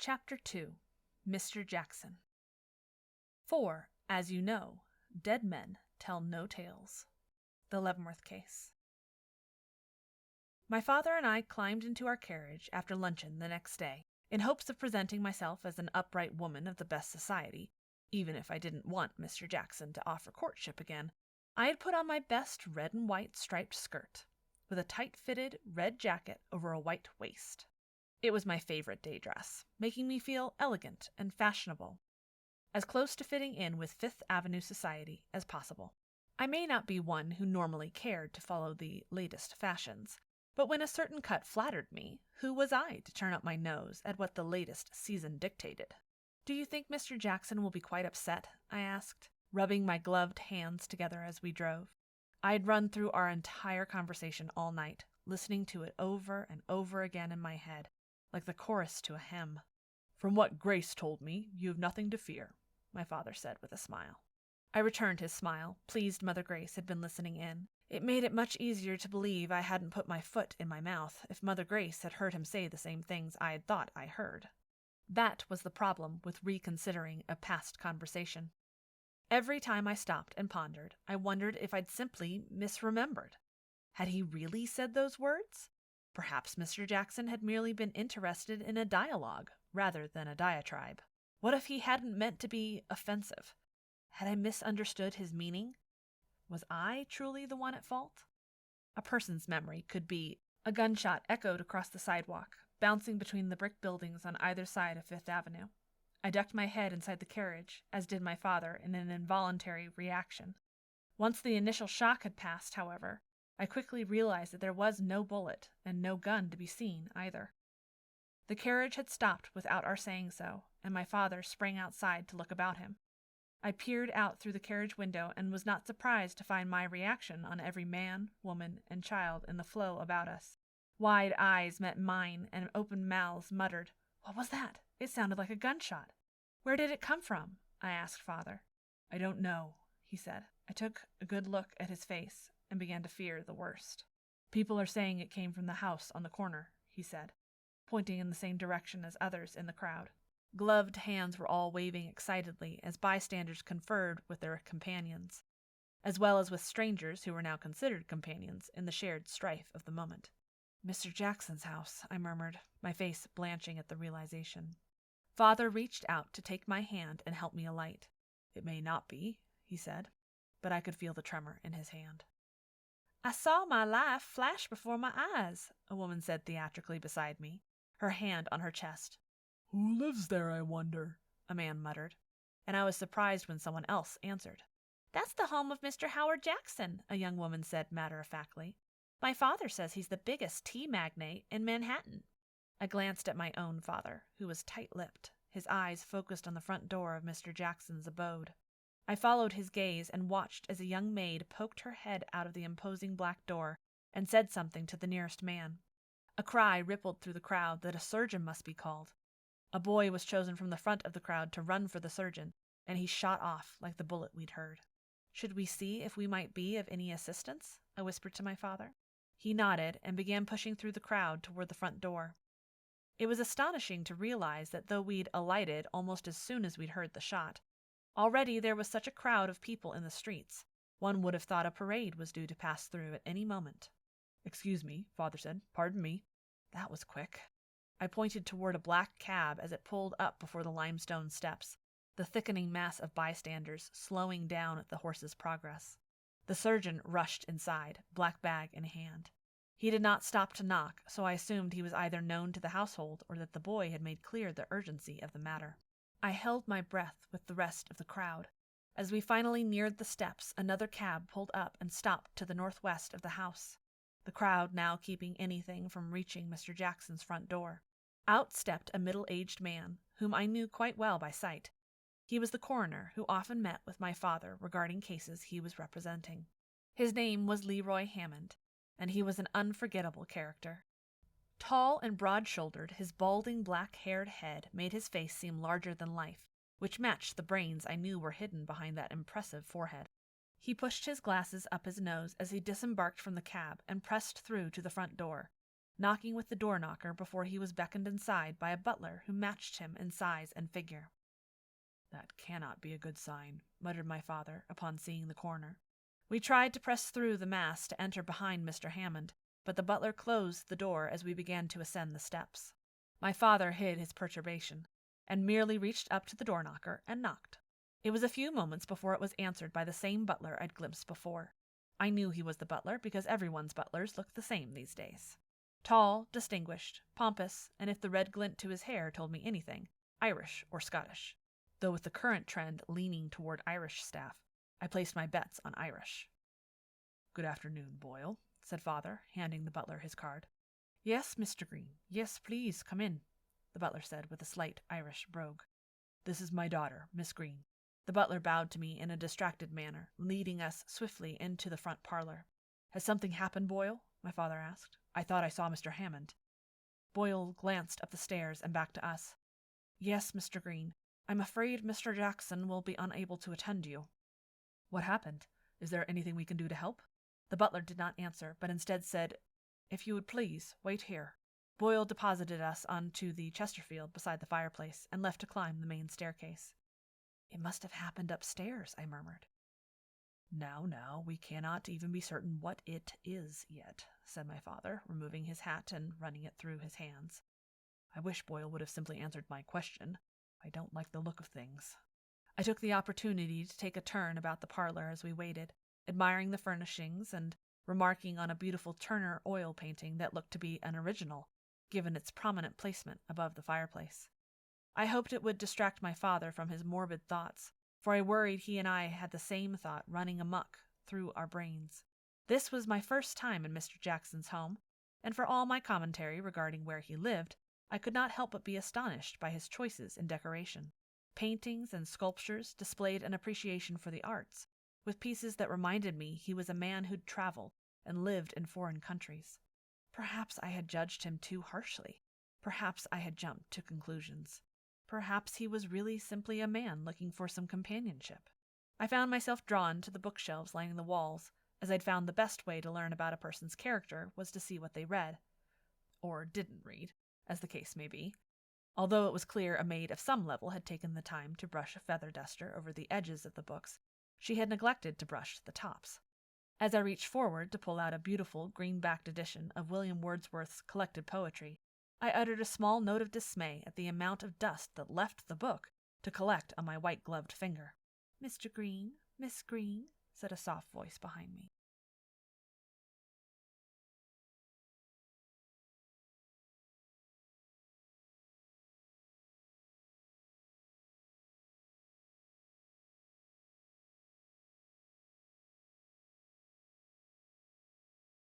Chapter 2. Mr. Jackson. For, as you know, dead men tell no tales. The Leavenworth Case. My father and I climbed into our carriage after luncheon the next day, in hopes of presenting myself as an upright woman of the best society. Even if I didn't want Mr. Jackson to offer courtship again, I had put on my best red and white striped skirt, with a tight-fitted red jacket over a white waist. It was my favorite day dress, making me feel elegant and fashionable, as close to fitting in with Fifth Avenue society as possible. I may not be one who normally cared to follow the latest fashions, but when a certain cut flattered me, who was I to turn up my nose at what the latest season dictated? "Do you think Mr. Jackson will be quite upset?" I asked, rubbing my gloved hands together as we drove. I had run through our entire conversation all night, listening to it over and over again in my head, like the chorus to a hymn. "From what Grace told me, you have nothing to fear," my father said with a smile. I returned his smile, pleased Mother Grace had been listening in. It made it much easier to believe I hadn't put my foot in my mouth if Mother Grace had heard him say the same things I had thought I heard. That was the problem with reconsidering a past conversation. Every time I stopped and pondered, I wondered if I'd simply misremembered. Had he really said those words? Perhaps Mr. Jackson had merely been interested in a dialogue rather than a diatribe. What if he hadn't meant to be offensive? Had I misunderstood his meaning? Was I truly the one at fault? A person's memory could be a gunshot echoed across the sidewalk, bouncing between the brick buildings on either side of Fifth Avenue. I ducked my head inside the carriage, as did my father, in an involuntary reaction. Once the initial shock had passed, however, I quickly realized that there was no bullet and no gun to be seen either. The carriage had stopped without our saying so, and my father sprang outside to look about him. I peered out through the carriage window and was not surprised to find my reaction on every man, woman, and child in the flow about us. Wide eyes met mine, and open mouths muttered, "What was that? It sounded like a gunshot." "Where did it come from?" I asked father. "I don't know," he said. I took a good look at his face and began to fear the worst. "People are saying it came from the house on the corner," he said, pointing in the same direction as others in the crowd. Gloved hands were all waving excitedly as bystanders conferred with their companions, as well as with strangers who were now considered companions in the shared strife of the moment. "Mr. Jackson's house," I murmured, my face blanching at the realization. Father reached out to take my hand and help me alight. "It may not be," he said, but I could feel the tremor in his hand. "I saw my life flash before my eyes," a woman said theatrically beside me, her hand on her chest. "Who lives there, I wonder?" a man muttered, and I was surprised when someone else answered. "That's the home of Mr. Howard Jackson," a young woman said matter-of-factly. "My father says he's the biggest tea magnate in Manhattan." I glanced at my own father, who was tight-lipped, his eyes focused on the front door of Mr. Jackson's abode. I followed his gaze and watched as a young maid poked her head out of the imposing black door and said something to the nearest man. A cry rippled through the crowd that a surgeon must be called. A boy was chosen from the front of the crowd to run for the surgeon, and he shot off like the bullet we'd heard. "Should we see if we might be of any assistance?" I whispered to my father. He nodded and began pushing through the crowd toward the front door. It was astonishing to realize that though we'd alighted almost as soon as we'd heard the shot, already there was such a crowd of people in the streets. One would have thought a parade was due to pass through at any moment. "Excuse me," father said. "Pardon me." That was quick. I pointed toward a black cab as it pulled up before the limestone steps, the thickening mass of bystanders slowing down at the horse's progress. The surgeon rushed inside, black bag in hand. He did not stop to knock, so I assumed he was either known to the household or that the boy had made clear the urgency of the matter. I held my breath with the rest of the crowd. As we finally neared the steps, another cab pulled up and stopped to the northwest of the house, the crowd now keeping anything from reaching Mr. Jackson's front door. Out stepped a middle-aged man, whom I knew quite well by sight. He was the coroner who often met with my father regarding cases he was representing. His name was Leroy Hammond, and he was an unforgettable character. Tall and broad-shouldered, his balding black-haired head made his face seem larger than life, which matched the brains I knew were hidden behind that impressive forehead. He pushed his glasses up his nose as he disembarked from the cab and pressed through to the front door. knocking with the door knocker before he was beckoned inside by a butler who matched him in size and figure. "That cannot be a good sign," muttered my father upon seeing the coroner. We tried to press through the mass to enter behind Mr. Hammond, but the butler closed the door as we began to ascend the steps. My father hid his perturbation, and merely reached up to the door knocker and knocked. It was a few moments before it was answered by the same butler I'd glimpsed before. I knew he was the butler because everyone's butlers looked the same these days. Tall, distinguished, pompous, and if the red glint to his hair told me anything, Irish or Scottish. Though with the current trend leaning toward Irish staff, I placed my bets on Irish. "Good afternoon, Boyle," said father, handing the butler his card. "Yes, Mr. Green. Yes, please, come in," the butler said with a slight Irish brogue. "This is my daughter, Miss Green." The butler bowed to me in a distracted manner, leading us swiftly into the front parlor. "Has something happened, Boyle?" my father asked. "I thought I saw Mr. Hammond." Boyle glanced up the stairs and back to us. "Yes, Mr. Green. I'm afraid Mr. Jackson will be unable to attend you." "What happened? Is there anything we can do to help?" The butler did not answer, but instead said, "If you would please, wait here." Boyle deposited us onto the Chesterfield beside the fireplace and left to climb the main staircase. "It must have happened upstairs," I murmured. Now, we cannot even be certain what it is yet," said my father, removing his hat and running it through his hands. "I wish Boyle would have simply answered my question. I don't like the look of things." I took the opportunity to take a turn about the parlor as we waited, admiring the furnishings and remarking on a beautiful Turner oil painting that looked to be an original, given its prominent placement above the fireplace. I hoped it would distract my father from his morbid thoughts, for I worried he and I had the same thought running amok through our brains. This was my first time in Mr. Jackson's home, and for all my commentary regarding where he lived, I could not help but be astonished by his choices in decoration. Paintings and sculptures displayed an appreciation for the arts, with pieces that reminded me he was a man who'd traveled and lived in foreign countries. Perhaps I had judged him too harshly. Perhaps I had jumped to conclusions. Perhaps he was really simply a man looking for some companionship. I found myself drawn to the bookshelves lining the walls, as I'd found the best way to learn about a person's character was to see what they read. Or didn't read, as the case may be. Although it was clear a maid of some level had taken the time to brush a feather duster over the edges of the books, she had neglected to brush the tops. As I reached forward to pull out a beautiful green-backed edition of William Wordsworth's collected poetry, I uttered a small note of dismay at the amount of dust that left the book to collect on my white-gloved finger. "Mr. Green, Miss Green," said a soft voice behind me.